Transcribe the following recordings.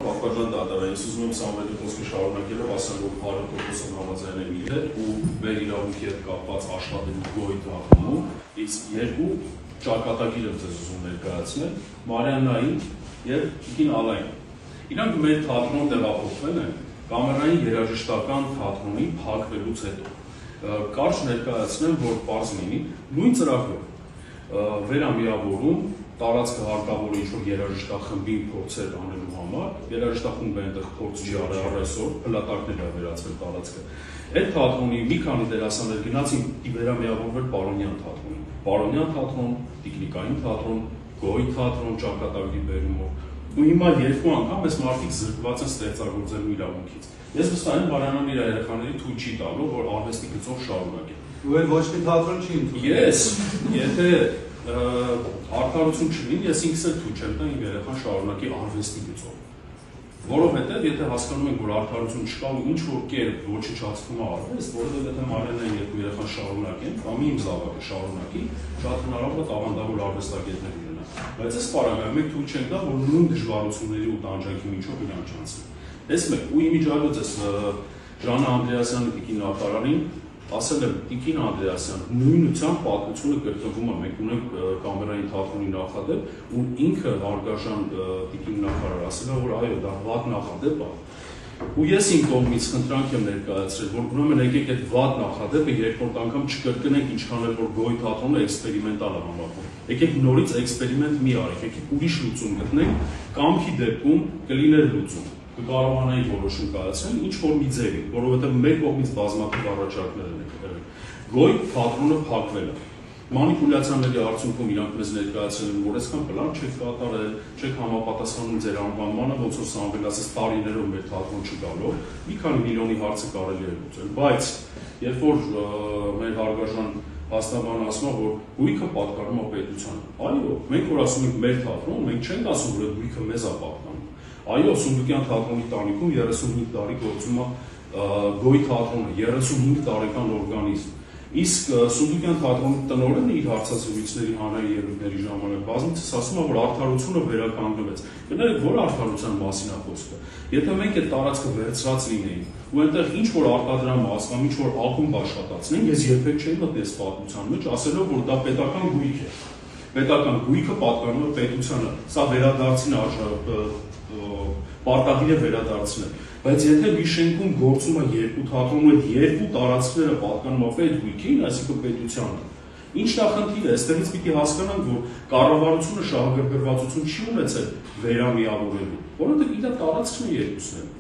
Պատվարժան դատարան, ես ուզում եմ Սամվելի խոսքը շարունակելով ասեմ, որ 100% համաձայն եմ իր հետ ու մեր իրավունքի հետ կապված աշխատելու գոյ թաղումում, իսկ երկու ճակատագիր եմ ձեզ ուզում ներկայացնել, Մարիաննային և Տիկին Ալային։ Իրանք մեր թատրոն տեղափոխվել են կամերային երաժշտական թատրոնի փակվելուց հետո։ Կարճ ներկայացնեմ, որ պարզ լինի, նույն ծրագրով վերամիավորում տարածքը հարկավոր ինչ-որ երաժշտախմբին փորձեր անելու համար, երաժշտախումբը այնտեղ փորձ չի արել այսօր, փլատակներ է վերածվել տարածքը։ Այդ թատրոնի մի քանի դերասաններ գնացին վերամիավորվել Պարոնյան թատրոնին։ Պարոնյան թատրոն, տիկնիկային թատրոն, գոյ թատրոն, ճակատագրի բերումով։ Ու հիմա երկու անգամ այս մարդիկ զրկված են ստեղծագործելու իրավունքից։ Ես վստահ եմ Մարիաննան իր երեխաների թույլ չի տալու, որ արվեստի գծով շարունակեն։ Ու էլ ոչ մի թատրոն չի ընդունում։ Ես, եթե արդարություն չլինի, ես ինքս էլ թույլ չեմ տա իմ երեխան շարունակի արվեստի գծով։ Որովհետև եթե հասկանում ենք, որ արդարություն չկա ու ինչ որ կերպ ոչնչացվում է արվեստ, որովհետև եթե Մարիաննան երկու երեխան շարունակեն, կամ իմ զավակը շարունակի, շատ հնարավոր է տաղանդավոր արվեստագետներ լինեն։ Բայց այս պարագայում մենք թույլ չենք տա, որ նույն դժվարությունների ու տանջանքի միջով իրանք չանցնեն։ Տեսնում եք, ու իմիջիայլոց ես Ժանա Անդրեասյանի տիկին նախարարին ասել եմ Տիկին Անդրեասյան, նույնությամբ պատմությունը կրկնվում է, մենք ունենք կամերային թատրոնի նախադեպ, ու ինքը Արգաշան տիկին նախարար ասել է, որ այո, դա վատ նախադեպ է։ Ու ես իմ կողմից խնդրանք եմ ներկայացրել, որ ուրեմն եկեք այդ վատ նախադեպը երկրորդ անգամ չկրկնենք, ինչքան էլ որ գոյ թատրոնը էքսպերիմենտալ է համարվում։ Եկեք նորից էքսպերիմենտ մի արեք, եկեք ուրիշ լուծում գտնենք, կամքի դեպքում կլիներ լուծում։ Կկարողանայի որոշում կայացնել ինչ որ մի ձևի, որովհետև մեր կողմից բազմաթիվ առաջարկներ են եկել։ Գոյ թատրոնը փակվել է։ Մանիպուլյացիաների արդյունքում իրանք մեզ ներկայացրել են, որ այսքան պլան չեք կատարել, չեք համապատասխանում ձեր անվանմանը, ոնց որ Սամվել ասես տարիներով մեր թատրոն չգալով, մի քանի միլիոնի հարցը կարելի է լուծել։ Բայց երբ որ մեր հարգարժան հաստաբանը ասում է, որ գույքը պատկանում է պետությանը, այո, մենք որ ասում ենք մեր թատրոն, մենք չենք ասում, որ գույքը մեզ է պատկանում։ Այո, Սունդուկյան թատրոնի տանիքում 35 տարի գործում է գոյ թատրոնը, 35 տարեկան օրգանիզմ։ Իսկ Սունդուկյան թատրոնի տնօրենը իր հարցազրույցների հանրային ելույթների ժամանակ բազմիցս ասում է, որ արդարությունը վերականգնվեց։ Կներեք, որ արդարության մասին է խոսքը։ Եթե մենք այդ տարածքը վերցրած լինեինք ու այնտեղ ինչ որ արտադրամ ասկամ, ինչ որ ակումբ աշխատացնենք, ես երբեք չէի մտնել պատմության մեջ, ասելով, որ դա պետական գույք է։ Պետական գույքը պատկանում է պետությանը։ Սա վերադարձին պարտադիր է վերադարձնել։ Բայց եթե մի շենքում գործում է երկու թատրոն ու այդ երկու տարածքները պատկանում է պետ գույքին, այսինքն պետությանը, ինչն է խնդիրը, այստեղից պիտի հասկանանք, որ կառավարությունը շահագրգռվածություն չի ունեցել վերամիավորելու, որովհետև իր տարածքն է երկուսն են։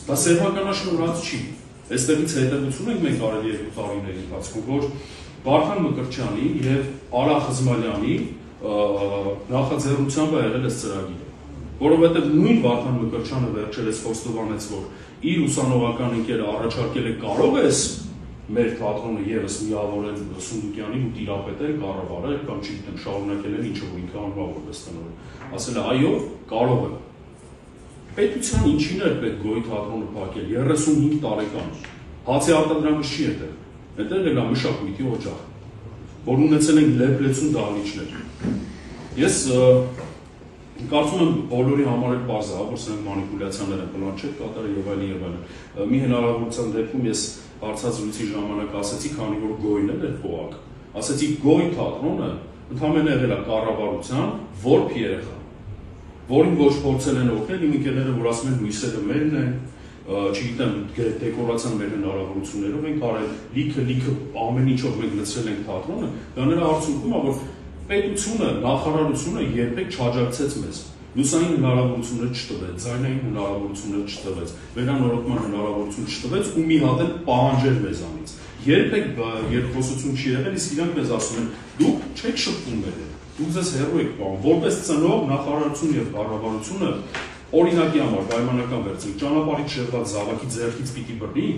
Դա սեփականաշնորհած չի։ Այստեղից հետևություն ենք մենք արել երկու տարիների ընթացքում, որ Վարդան Մկրտչյանի եւ Արա Խզմալյանի նախաձեռնությամբ է եղել այս ծրագիրը։ Որովհետև նույն Վարդան Մկրտչյանը վերջերս խոստովանեց, որ իր ուսանողական ընկերը առաջարկել է կարող ես մեր թատրոնը եւս միավորել Սունդուկյանին ու տիրապետել, կառավարել կամ չգիտեմ շարունակել են ինչը որ ինքը անվա որպես տնօրեն։ Ասել է այո, կարող է։ Պետության ինչին է պետք գոյ թատրոնը փակել 35 տարեկան։ Հացի արտադրանքը չի այդտեղ։ Այդտեղ էլ է մշակույթի օջախ, որ ունեցել են լեփլեցուն դահլիճներ։ Ես կարծում եմ բոլորի համար էլ պարզ է, որ սրանք մանիպուլյացիաներ են, պլան չեք կատարել եւ այլն եւ այլն։ Մի հնարավորության դեպքում ես հարցազրույցի ժամանակ ասեցի, քանի որ գոյն էր փոակ, ասեցի գոյ թատրոնը ընդհանրապես եղել է կառավարության որբ երեխա, որին ոչ փորձել են օգնել, իմ ընկերները որ ասում են լույսերը մերն են, չգիտեմ, դեկորացիան մեր հնարավորություններով ենք արել, լիքը ամեն ինչով մենք լցրել ենք թատրոնը, դա նրա արդյունքում է, որ պետությունը, նախարարությունը երբեք չաջակցեց մեզ։ Լուսային հնարավորություններ չտվեց, ձայնային հնարավորություններ չտվեց, վերանորոգման հնարավորություն չտվեց ու մի հատ էլ պահանջեր մեզանից։ Երբեք երկխոսություն չի եղել, իսկ իրանք մեզ ասում են՝ դուք չեք շփվում մեր հետ, դուք ձեզ հեռու եք պահում։ Որպես ծնող նախարարությունը եւ կառավարությունը օրինակի համար պայմանական վերցնի, ճանապարհից շեղված զավակի ձեռքից պիտի բռնի,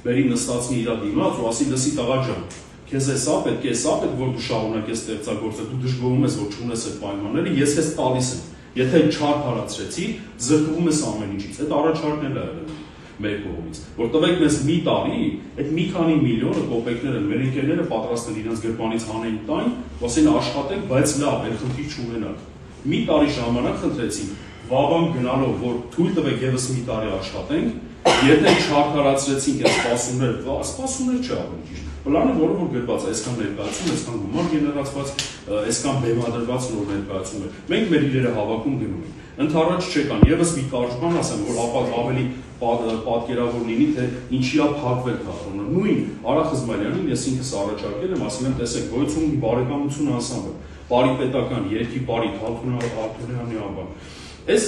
բերի նստածնի իր դիմաց ու ասի՝ լսի տղա ջան, քեզ էսա պետք է, որ դու շարունակես ստեղծագործել, դու դժգոհում ես, որ չունես այդ պայմանները, ես քեզ տալիս եմ։ Եթե չար հարացրեցի, զրկվում ես ամեն ինչից։ Այդ առաջարկն է եղել մեր կողմից, որ տվեք մեզ մի տարի, այդ մի քանի միլիոնը կոպեկներ են, մեր ընկերները պատրաստ են իրենց գրպանից հանեն տային, ասեն աշխատենք, բայց լավ, այդ խնդիր չունենաք։ Մի տարի ժամանակ խնդրեցին, Վաղան գնալով, որ թույլ տվեք եւս մի տարի աշխատենք, եթե չարդարացրեցինք այս սպասումներ չի ավելի ճիշտ։ Պլանը, որը որ գրված է, այսքան ներկայացում, այսքան գումար գեներացված, այսքան բեմադրված նոր ներկայացում է։ Մենք մեր իրերը հավաքում գնում ենք։ Ընդառաջ չեկան, եւս մի կարճ բան ասեմ, որ ապա ավելի պատկերավոր լինի, թե ինչի է փակվել թատրոնը։ Նույն Արա Խզմալյանին ես ինքս առաջարկել եմ, ասել եմ, տեսեք, գոյություն ունի բարեկամություն անսամբլ, բարի պետական, երկի բարի Արտուրյանի անվան։ Այս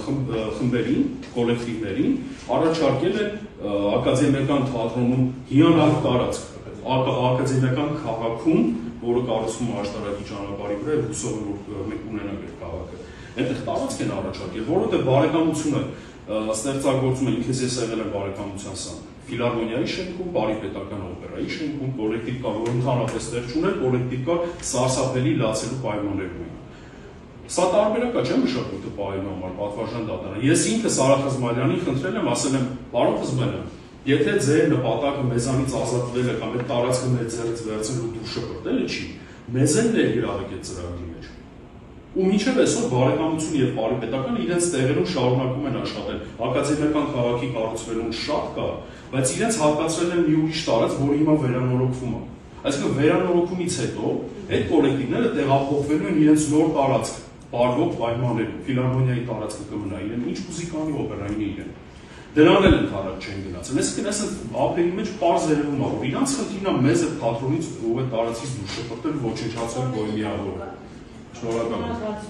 խմբերին, կոլեկտիվներին առաջարկել է ակադեմիական թատրոնում հիանալի տարածք, ակադեմիական քաղաքում, որը կառուցվում է աշտարակի ճանապարհի վրա, եւ հուսով եմ, որ մենք ունենանք այդ քաղաքը։ Այնտեղ տարածք են առաջարկել, որովհետեւ բարեկամությունը ստեղծագործում է, ինքս ես եղել եմ բարեկամության սան, ֆիլհարմոնիայի շենքում, բարի պետական օպերայի շենքում, կոլեկտիվ կա, որ ընդհանրապես տեղ չուներ, կոլեկտիվ կա սարսափելի լացելու պայմաններում։ Սա տարբերակ է, չէ՞ մշակույթը պահելու համար, պատվարժան դատարան։ Ես ինքս Արա Խզմալյանին խնդրել եմ, ասել եմ, պարոն Խզմալյան, եթե ձեր նպատակը մեզանից ազատվելը կամ այդ տարածքը մեր ձեռքից վերցնել ու դուրս շպրտելը չի, մեզ էլ ներգրավեք այդ ծրագրի մեջ։ Ու մինչև այսօր բարեկամություն եւ բարի պետական իրենց տեղերում շարունակում են աշխատել։ Ակադեմիական քաղաքի կառուցվելուն շատ կա, բայց իրենց հատկացրել են մի ուրիշ տարած, որը հիմա վերանորոգվում է։ Այսինքն վերանորոգումից հետո այդ կոլեկտիվները տեղափոխվելու են իրենց նոր տարածք, բարվող պայմաններում, ֆիլհարմոնիայի տարածքը կմնա իրեն, ինչ մուզիկանի օպերային իրեն։ Դրան էլ ընդհանրապես չեն գնացել։ Այսինքն այս ափերի մեջ պարզ երևում է, որ իրանց խնդիրն է մեզ այդ թատրոնից ու այդ տարածքից դուրս շպրտել, ոչնչացնել, գոյմիավորել։ Շնորհակալ եմ։